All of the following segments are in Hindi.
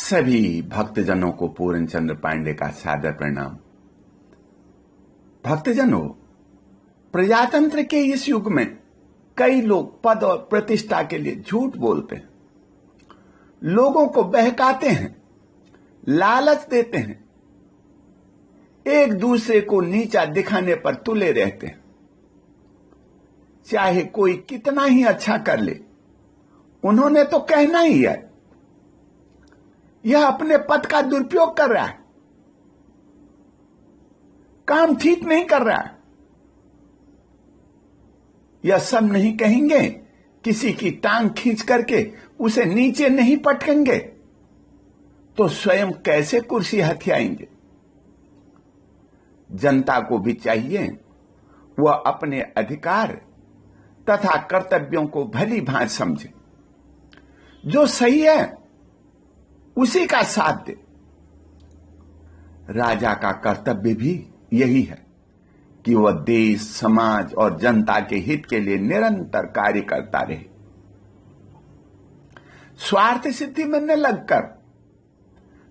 सभी भक्तजनों को पूर्ण चंद्र पांडे का सादर प्रणाम। भक्तजनों, प्रजातंत्र के इस युग में कई लोग पद और प्रतिष्ठा के लिए झूठ बोलते हैं, लोगों को बहकाते हैं, लालच देते हैं, एक दूसरे को नीचा दिखाने पर तुले रहते हैं। चाहे कोई कितना ही अच्छा कर ले, उन्होंने तो कहना ही है यह अपने पद का दुरुपयोग कर रहा है, काम ठीक नहीं कर रहा है। यह सब नहीं कहेंगे, किसी की टांग खींच करके उसे नीचे नहीं पटकेंगे तो स्वयं कैसे कुर्सी हथियाएंगे। जनता को भी चाहिए वह अपने अधिकार तथा कर्तव्यों को भली भांति समझे, जो सही है उसी का साथ दे। राजा का कर्तव्य भी यही है कि वह देश, समाज और जनता के हित के लिए निरंतर कार्य करता रहे, स्वार्थ सिद्धि में न लगकर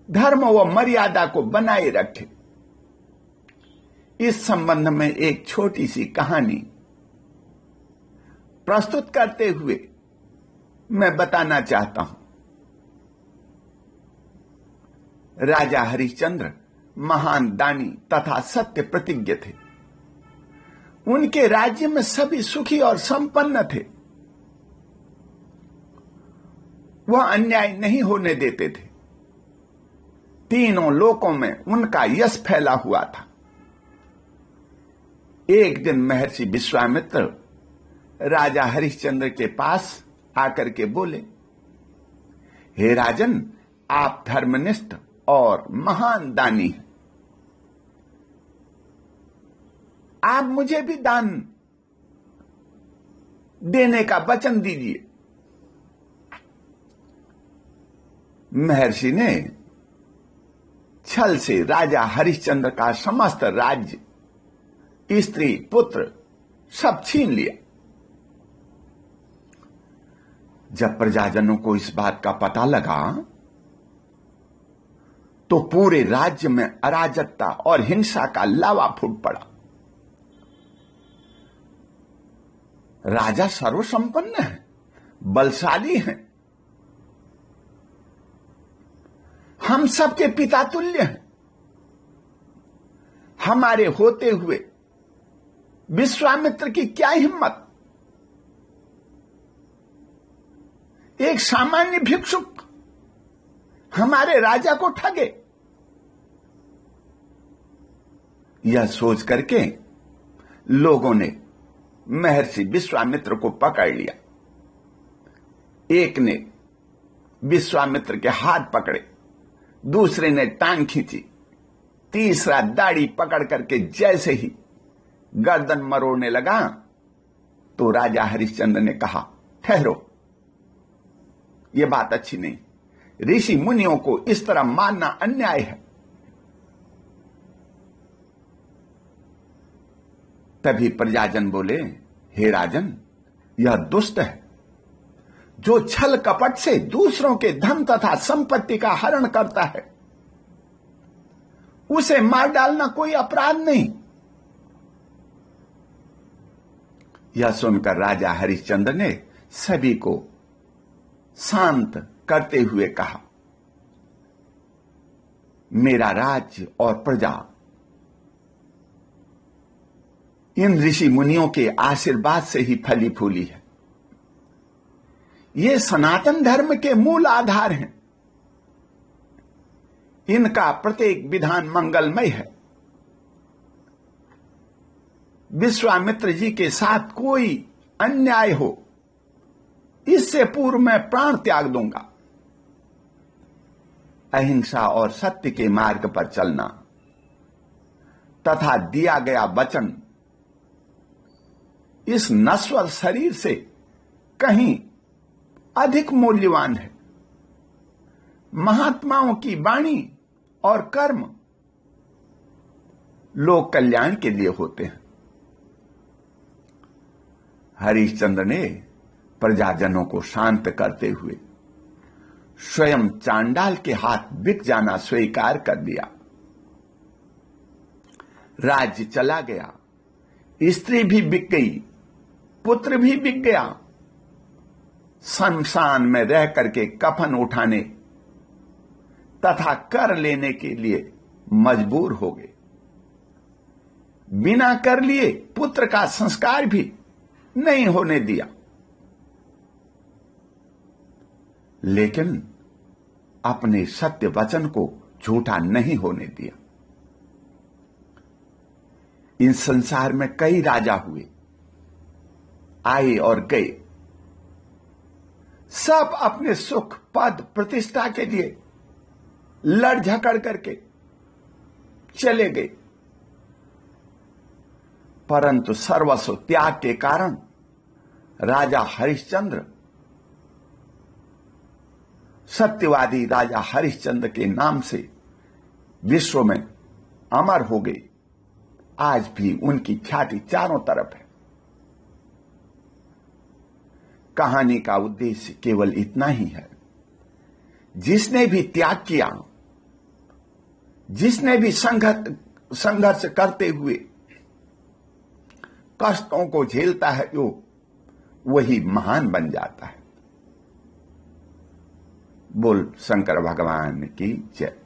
धर्म व मर्यादा को बनाए रखे। इस संबंध में एक छोटी सी कहानी प्रस्तुत करते हुए मैं बताना चाहता हूं। राजा हरिश्चंद्र महान दानी तथा सत्य प्रतिज्ञ थे। उनके राज्य में सभी सुखी और संपन्न थे। वह अन्याय नहीं होने देते थे। तीनों लोकों में उनका यश फैला हुआ था। एक दिन महर्षि विश्वामित्र राजा हरिश्चंद्र के पास आकर के बोले, हे राजन, आप धर्मनिष्ठ और महान दानी हैं। आप मुझे भी दान देने का वचन दीजिए। महर्षि ने छल से राजा हरिश्चंद्र का समस्त राज्य, स्त्री, पुत्र सब छीन लिया। जब प्रजाजनों को इस बात का पता लगा तो पूरे राज्य में अराजकता और हिंसा का लावा फूट पड़ा। राजा सर्वसंपन्न है, बलशाली हैं, हम सबके पिता तुल्य हैं। हमारे होते हुए विश्वामित्र की क्या हिम्मत, एक सामान्य भिक्षुक हमारे राजा को ठगे। यह सोच करके लोगों ने महर्षि विश्वामित्र को पकड़ लिया। एक ने विश्वामित्र के हाथ पकड़े, दूसरे ने टांग खींची, तीसरा दाढ़ी पकड़ करके जैसे ही गर्दन मरोड़ने लगा तो राजा हरिश्चंद्र ने कहा, ठहरो, यह बात अच्छी नहीं। ऋषि मुनियों को इस तरह मारना अन्याय है। तभी प्रजाजन बोले, हे राजन, यह दुष्ट है जो छल कपट से दूसरों के धन तथा संपत्ति का हरण करता है। उसे मार डालना कोई अपराध नहीं। यह सुनकर राजा हरिश्चंद्र ने सभी को शांत करते हुए कहा, मेरा राज्य और प्रजा इन ऋषि मुनियों के आशीर्वाद से ही फली फूली है। ये सनातन धर्म के मूल आधार हैं। इनका प्रत्येक विधान मंगलमय है। विश्वामित्र जी के साथ कोई अन्याय हो, इससे पूर्व मैं प्राण त्याग दूंगा। अहिंसा और सत्य के मार्ग पर चलना तथा दिया गया वचन इस नश्वर शरीर से कहीं अधिक मूल्यवान है। महात्माओं की वाणी और कर्म लोक कल्याण के लिए होते हैं। हरिश्चंद्र ने प्रजाजनों को शांत करते हुए स्वयं चांडाल के हाथ बिक जाना स्वीकार कर लिया। राज्य चला गया, स्त्री भी बिक गई, पुत्र भी बिक गया। शमशान में रह करके कफन उठाने तथा कर लेने के लिए मजबूर हो गए। बिना कर लिए पुत्र का संस्कार भी नहीं होने दिया। लेकिन अपने सत्य वचन को झूठा नहीं होने दिया। इन संसार में कई राजा हुए, आए और गए, सब अपने सुख पद प्रतिष्ठा के लिए लड़ झगड़ करके चले गए, परंतु सर्वस्व त्याग के कारण राजा हरिश्चंद्र, सत्यवादी राजा हरिश्चंद्र के नाम से विश्व में अमर हो गए। आज भी उनकी ख्याति चारों तरफ है। कहानी का उद्देश्य केवल इतना ही है, जिसने भी त्याग किया, जिसने भी संघर्ष करते हुए कष्टों को झेलता है, वही महान बन जाता है। बोल शंकर भगवान की जय।